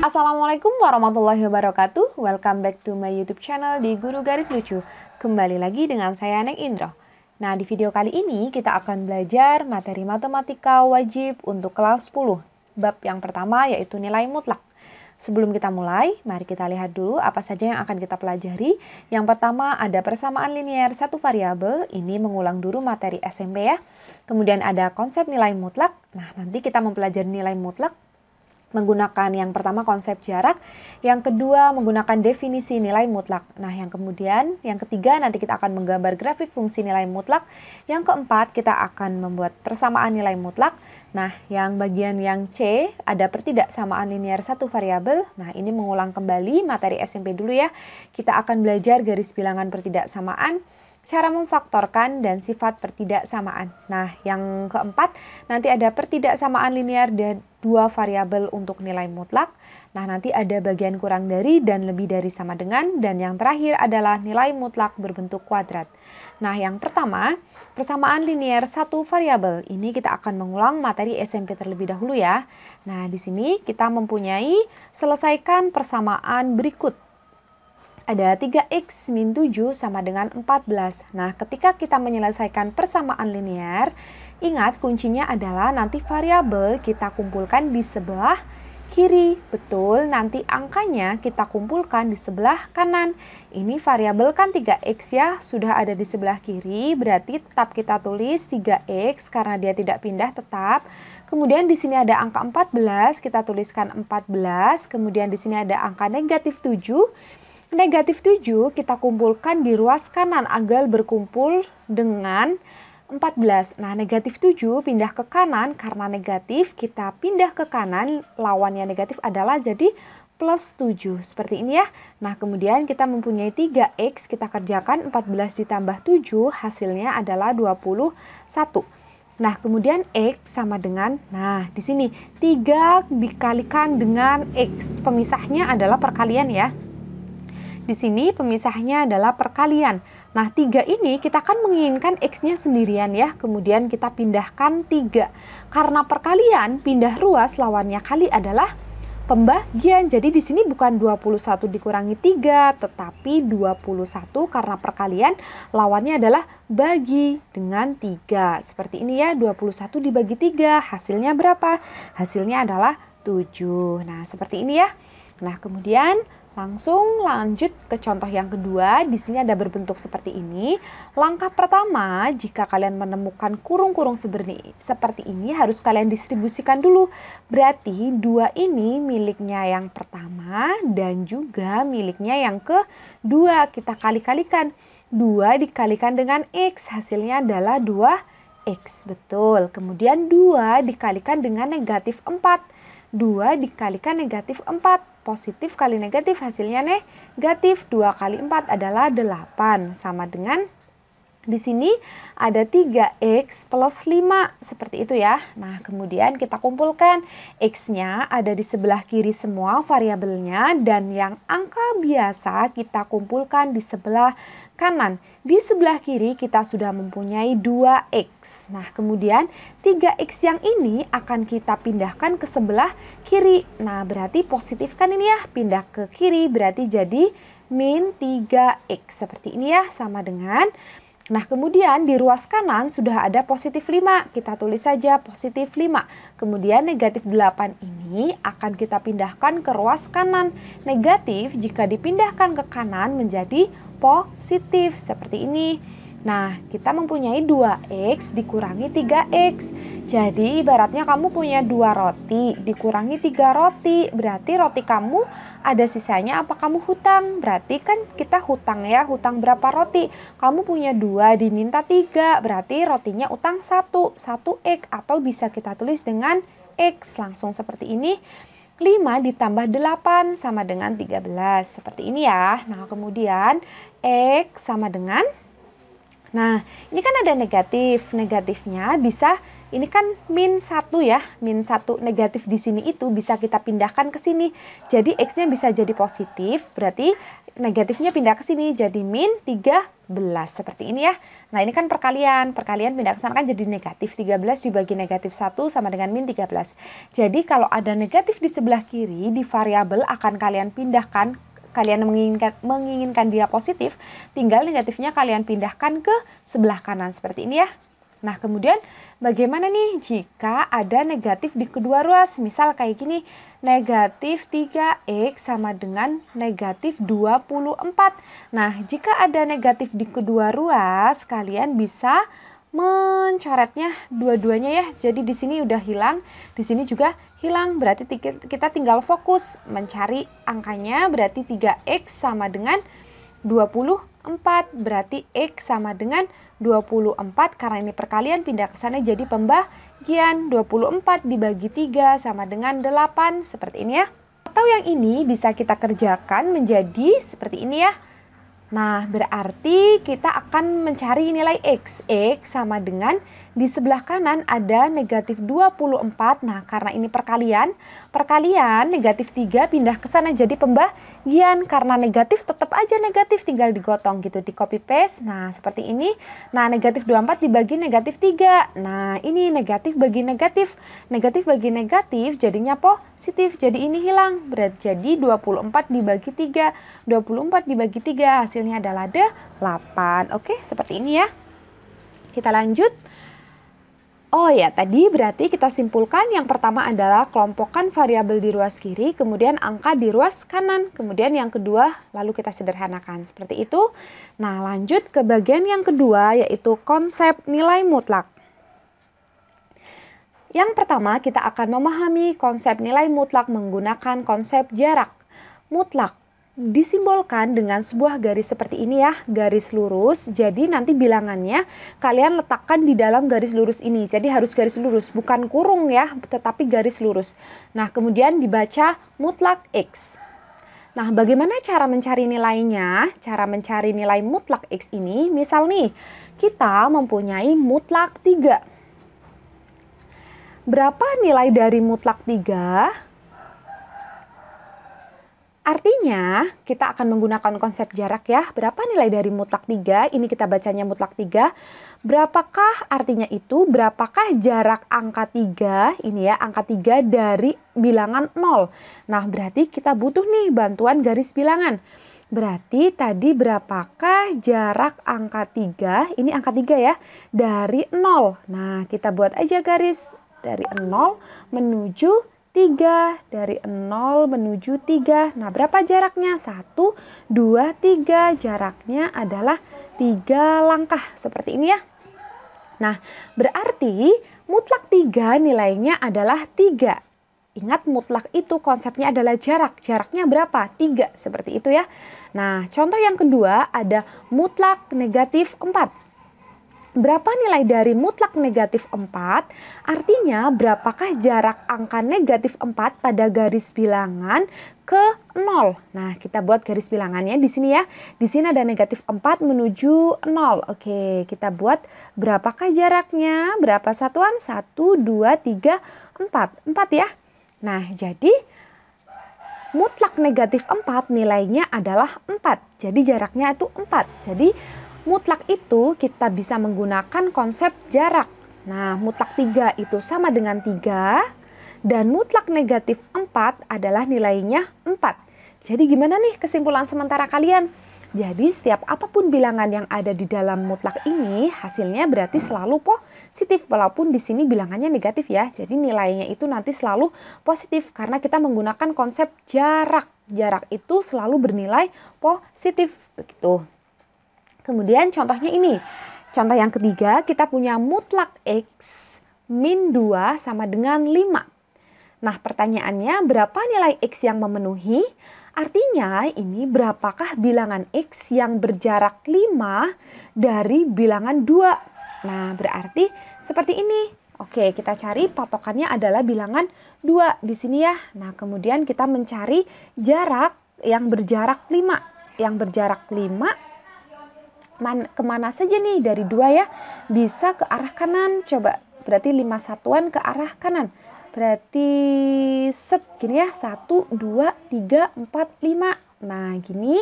Assalamualaikum warahmatullahi wabarakatuh. Welcome back to my YouTube channel di Guru Garis Lucu. Kembali lagi dengan saya Neng Indro. Nah, di video kali ini kita akan belajar materi matematika wajib untuk kelas 10. Bab yang pertama yaitu nilai mutlak. Sebelum kita mulai, mari kita lihat dulu apa saja yang akan kita pelajari. Yang pertama ada persamaan linier satu variabel. Ini mengulang dulu materi SMP ya. Kemudian ada konsep nilai mutlak. Nah, nanti kita mempelajari nilai mutlak menggunakan yang pertama konsep jarak, yang kedua menggunakan definisi nilai mutlak. Nah, yang ketiga nanti kita akan menggambar grafik fungsi nilai mutlak. Yang keempat kita akan membuat persamaan nilai mutlak. Nah, yang bagian yang C ada pertidaksamaan linier satu variabel. Nah, ini mengulang kembali materi SMP dulu ya. Kita akan belajar garis bilangan pertidaksamaan, cara memfaktorkan, dan sifat pertidaksamaan. Nah, yang keempat, nanti ada pertidaksamaan linear dan dua variabel untuk nilai mutlak. Nah, nanti ada bagian kurang dari dan lebih dari sama dengan. Dan yang terakhir adalah nilai mutlak berbentuk kuadrat. Nah, yang pertama, persamaan linier satu variabel. Ini kita akan mengulang materi SMP terlebih dahulu ya. Nah, di sini kita mempunyai selesaikan persamaan berikut. Ada 3x min 7 sama dengan 14. Nah, ketika kita menyelesaikan persamaan linear, ingat kuncinya adalah nanti variabel kita kumpulkan di sebelah kiri. Betul, nanti angkanya kita kumpulkan di sebelah kanan. Ini variabel kan 3x ya, sudah ada di sebelah kiri, berarti tetap kita tulis 3x karena dia tidak pindah tetap. Kemudian di sini ada angka 14, kita tuliskan 14. Kemudian di sini ada angka negatif 7. Negatif 7 kita kumpulkan di ruas kanan agar berkumpul dengan 14. Nah, negatif 7 pindah ke kanan karena negatif, kita pindah ke kanan, lawannya negatif adalah jadi plus 7. Seperti ini ya. Nah, kemudian kita mempunyai 3x, kita kerjakan 14 ditambah 7, hasilnya adalah 21. Nah, kemudian X sama dengan, nah di sini 3 dikalikan dengan X. Pemisahnya adalah perkalian ya. Di sini pemisahnya adalah perkalian. Nah, 3 ini kita kan menginginkan X-nya sendirian ya. Kemudian kita pindahkan 3. Karena perkalian, pindah ruas lawannya kali adalah pembagian. Jadi di sini bukan 21 dikurangi 3, tetapi 21 karena perkalian lawannya adalah bagi dengan 3. Seperti ini ya, 21 dibagi 3, hasilnya berapa? Hasilnya adalah 7. Nah, seperti ini ya. Nah, kemudian langsung lanjut ke contoh yang kedua. Di sini ada berbentuk seperti ini. Langkah pertama, jika kalian menemukan kurung-kurung seperti ini, harus kalian distribusikan dulu. Berarti 2 ini miliknya yang pertama dan juga miliknya yang kedua. Kita kali-kalikan. 2 dikalikan dengan X, hasilnya adalah 2X. Betul. Kemudian 2 dikalikan dengan negatif 4. 2 dikalikan negatif 4. Positif kali negatif hasilnya negatif. 2 kali 4 adalah 8. Sama dengan di sini ada 3x plus 5. Seperti itu ya. Nah, kemudian kita kumpulkan. X-nya ada di sebelah kiri semua variabelnya. Dan yang angka biasa kita kumpulkan di sebelah kanan. Di sebelah kiri kita sudah mempunyai 2x. Nah, kemudian 3x yang ini akan kita pindahkan ke sebelah kiri. Nah, berarti positif kan ini ya, pindah ke kiri berarti jadi min 3x. Seperti ini ya, sama dengan. Nah, kemudian di ruas kanan sudah ada positif 5. Kita tulis saja positif 5. Kemudian negatif 8 ini akan kita pindahkan ke ruas kanan. Negatif jika dipindahkan ke kanan menjadi positif. Seperti ini. Nah, kita mempunyai 2x dikurangi 3x. Jadi, ibaratnya kamu punya 2 roti dikurangi 3 roti. Berarti roti kamu ada sisanya apa kamu hutang? Berarti kan kita hutang ya. Hutang berapa roti? Kamu punya 2 diminta 3. Berarti rotinya utang 1x. Atau bisa kita tulis dengan X. Langsung seperti ini. 5 ditambah 8 sama dengan 13. Seperti ini ya. Nah, kemudian X sama dengan, nah, ini kan ada negatif. Negatifnya bisa ini kan min 1 ya, min 1 negatif di sini itu bisa kita pindahkan ke sini. Jadi X-nya bisa jadi positif, berarti negatifnya pindah ke sini jadi min 13 seperti ini ya. Nah ini kan perkalian pindah ke sana kan jadi negatif 13 dibagi negatif 1 sama dengan min 13. Jadi kalau ada negatif di sebelah kiri di variabel akan kalian pindahkan, kalian menginginkan dia positif, tinggal negatifnya kalian pindahkan ke sebelah kanan seperti ini ya. Nah kemudian bagaimana nih jika ada negatif di kedua ruas? Misal kayak gini, negatif 3X sama dengan negatif 24. Nah jika ada negatif di kedua ruas, kalian bisa mencoretnya dua-duanya ya. Jadi di sini udah hilang, di sini juga hilang. Berarti kita tinggal fokus mencari angkanya, berarti 3X sama dengan 24. Berarti X sama dengan 24 karena ini perkalian pindah ke sana jadi pembagian. 24 dibagi 3 sama dengan 8 seperti ini ya. Atau yang ini bisa kita kerjakan menjadi seperti ini ya. Nah, berarti kita akan mencari nilai X. X sama dengan di sebelah kanan ada negatif 24. Nah, karena ini perkalian negatif 3 pindah ke sana jadi pembagian. Karena negatif tetap aja negatif, tinggal digotong gitu, di copy paste. Nah, seperti ini. Nah, negatif 24 dibagi negatif 3. Nah, ini negatif bagi negatif. Negatif bagi negatif jadinya positif. Jadi ini hilang. Berarti jadi 24 dibagi 3. 24 dibagi 3 hasilnya adalah 8. Oke, seperti ini ya. Kita lanjut. Oh ya, tadi berarti kita simpulkan yang pertama adalah kelompokkan variabel di ruas kiri, kemudian angka di ruas kanan. Kemudian yang kedua, lalu kita sederhanakan. Seperti itu. Nah, lanjut ke bagian yang kedua, yaitu konsep nilai mutlak. Yang pertama, kita akan memahami konsep nilai mutlak menggunakan konsep jarak. Mutlak disimbolkan dengan sebuah garis seperti ini ya, garis lurus. Jadi nanti bilangannya kalian letakkan di dalam garis lurus ini. Jadi harus garis lurus, bukan kurung ya, tetapi garis lurus. Nah, kemudian dibaca mutlak X. Nah, bagaimana cara mencari nilainya? Cara mencari nilai mutlak X ini, misal nih, kita mempunyai mutlak 3. Berapa nilai dari mutlak 3? Artinya, kita akan menggunakan konsep jarak ya. Berapa nilai dari mutlak 3? Ini kita bacanya mutlak 3. Berapakah artinya itu? Berapakah jarak angka 3? Ini ya, angka 3 dari bilangan 0. Nah, berarti kita butuh nih bantuan garis bilangan. Berarti tadi berapakah jarak angka 3? Ini angka 3 ya, dari 0. Nah, kita buat aja garis dari 0 menuju 3, dari 0 menuju 3. Nah, berapa jaraknya? 1, 2, 3. Jaraknya adalah 3 langkah. Seperti ini ya. Nah, berarti mutlak 3 nilainya adalah 3. Ingat, mutlak itu konsepnya adalah jarak. Jaraknya berapa? 3. Seperti itu ya. Nah, contoh yang kedua ada mutlak negatif 4. Berapa nilai dari mutlak negatif 4? Artinya berapakah jarak angka negatif 4 pada garis bilangan ke 0. Nah, kita buat garis bilangannya di sini ya. Di sini ada negatif 4 menuju 0. Oke, kita buat berapakah jaraknya? Berapa satuan? 1, 2, 3, 4. 4 ya. Nah, jadi mutlak negatif 4 nilainya adalah 4. Jadi jaraknya itu 4. Jadi mutlak itu kita bisa menggunakan konsep jarak. Nah, mutlak 3 itu sama dengan 3. Dan mutlak negatif 4 adalah nilainya 4. Jadi gimana nih kesimpulan sementara kalian? Jadi setiap apapun bilangan yang ada di dalam mutlak ini, hasilnya berarti selalu positif. Walaupun di sini bilangannya negatif ya. Jadi nilainya itu nanti selalu positif. Karena kita menggunakan konsep jarak. Jarak itu selalu bernilai positif. Begitu. Kemudian contohnya ini, contoh yang ketiga kita punya mutlak X min 2 sama dengan 5. Nah pertanyaannya berapa nilai X yang memenuhi? Artinya ini berapakah bilangan X yang berjarak 5 dari bilangan 2? Nah berarti seperti ini. Oke, kita cari patokannya adalah bilangan 2 di sini ya. Nah kemudian kita mencari jarak yang berjarak 5. Yang berjarak 5 kemana saja nih dari 2 ya, bisa ke arah kanan. Coba berarti 5 satuan ke arah kanan. Berarti set gini ya, 1, 2, 3, 4, 5. Nah gini,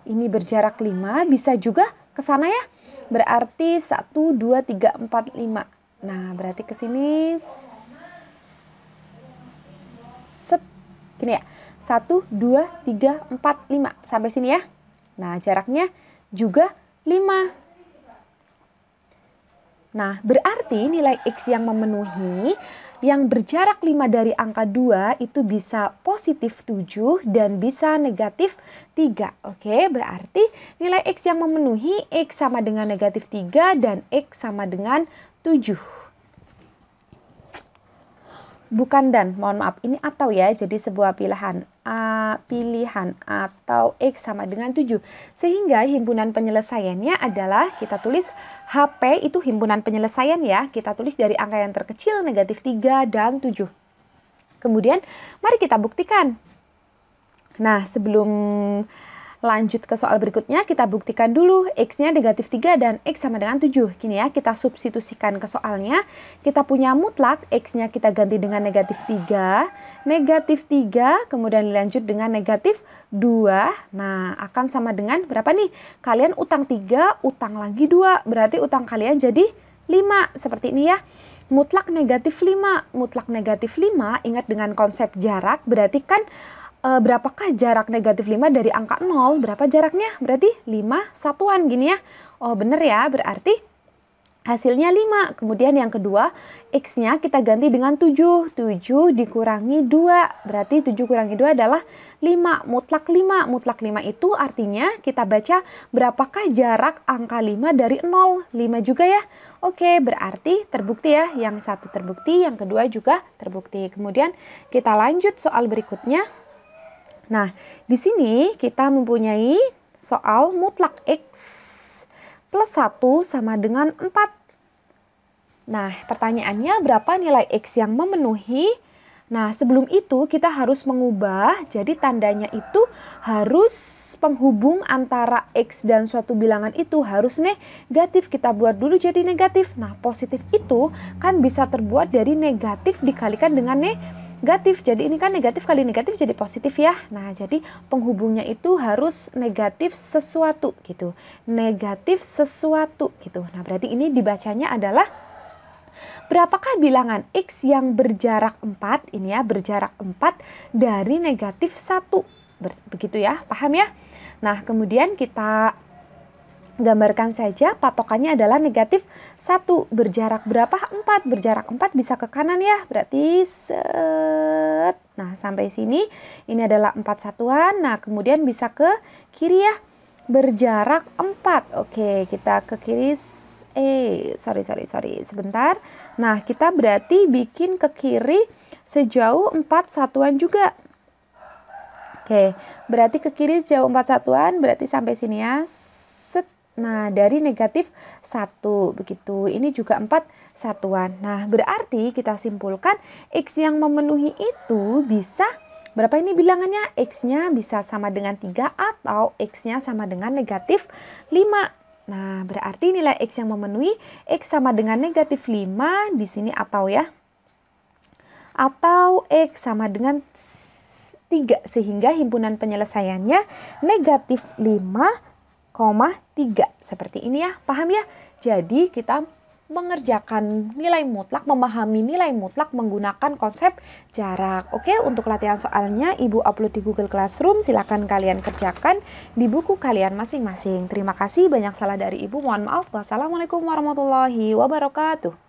ini berjarak 5, bisa juga ke sana ya. Berarti 1, 2, 3, 4, 5. Nah berarti ke sini set gini ya. 1, 2, 3, 4, 5. Sampai sini ya. Nah jaraknya juga 5. Nah, berarti nilai X yang memenuhi yang berjarak 5 dari angka 2 itu bisa positif 7 dan bisa negatif 3. Oke, berarti nilai X yang memenuhi X sama dengan negatif 3 dan X sama dengan 7. Bukan dan, mohon maaf, ini atau ya, jadi sebuah pilihan pilihan atau X sama dengan 7. Sehingga himpunan penyelesaiannya adalah, kita tulis HP itu himpunan penyelesaian ya, kita tulis dari angka yang terkecil negatif 3 dan 7. Kemudian mari kita buktikan. Nah sebelum lanjut ke soal berikutnya, kita buktikan dulu X-nya negatif 3 dan X sama dengan 7. Gini ya, kita substitusikan ke soalnya. Kita punya mutlak, X-nya kita ganti dengan negatif 3. Negatif 3, kemudian dilanjut dengan negatif 2. Nah, akan sama dengan berapa nih? Kalian utang 3, utang lagi 2. Berarti utang kalian jadi 5. Seperti ini ya. Mutlak negatif 5. Mutlak negatif 5, ingat dengan konsep jarak, berarti kan berapakah jarak negatif 5 dari angka 0? Berapa jaraknya? Berarti 5 satuan gini ya. Oh bener ya, berarti hasilnya 5. Kemudian yang kedua, X-nya kita ganti dengan 7. 7 dikurangi 2. Berarti 7 kurangi 2 adalah 5. Mutlak 5. Mutlak 5 itu artinya kita baca berapakah jarak angka 5 dari 0? 5 juga ya. Oke, berarti terbukti ya. Yang satu terbukti, yang kedua juga terbukti. Kemudian kita lanjut soal berikutnya. Nah, di sini kita mempunyai soal mutlak X plus 1 sama dengan 4. Nah, pertanyaannya berapa nilai X yang memenuhi? Nah, sebelum itu kita harus mengubah, jadi tandanya itu harus penghubung antara X dan suatu bilangan itu harus negatif. Kita buat dulu jadi negatif. Nah, positif itu kan bisa terbuat dari negatif dikalikan dengan negatif. Jadi ini kan negatif kali negatif jadi positif ya. Nah, jadi penghubungnya itu harus negatif sesuatu gitu. Negatif sesuatu gitu. Nah, berarti ini dibacanya adalah berapakah bilangan X yang berjarak 4, ini ya, berjarak 4 dari negatif 1. Begitu ya, paham ya? Nah, kemudian kita gambarkan saja patokannya adalah negatif 1. Berjarak berapa? 4. Berjarak 4 bisa ke kanan ya. Berarti set. Nah, sampai sini ini adalah 4 satuan. Nah, kemudian bisa ke kiri ya. Berjarak 4. Oke, kita ke kiri. Sorry. Sebentar. Nah, kita berarti bikin ke kiri sejauh 4 satuan juga. Oke, berarti ke kiri sejauh 4 satuan. Berarti sampai sini ya. Nah, dari negatif 1, begitu. Ini juga 4 satuan. Nah, berarti kita simpulkan X yang memenuhi itu bisa, berapa ini bilangannya? X-nya bisa sama dengan 3 atau X-nya sama dengan negatif 5. Nah, berarti nilai X yang memenuhi X sama dengan negatif 5 di sini atau ya. Atau X sama dengan 3, sehingga himpunan penyelesaiannya negatif 5,3. Seperti ini ya, paham ya? Jadi kita mengerjakan nilai mutlak, memahami nilai mutlak menggunakan konsep jarak. Oke, untuk latihan soalnya Ibu upload di Google Classroom, silakan kalian kerjakan di buku kalian masing-masing. Terima kasih, banyak salah dari Ibu, mohon maaf. Wassalamualaikum warahmatullahi wabarakatuh.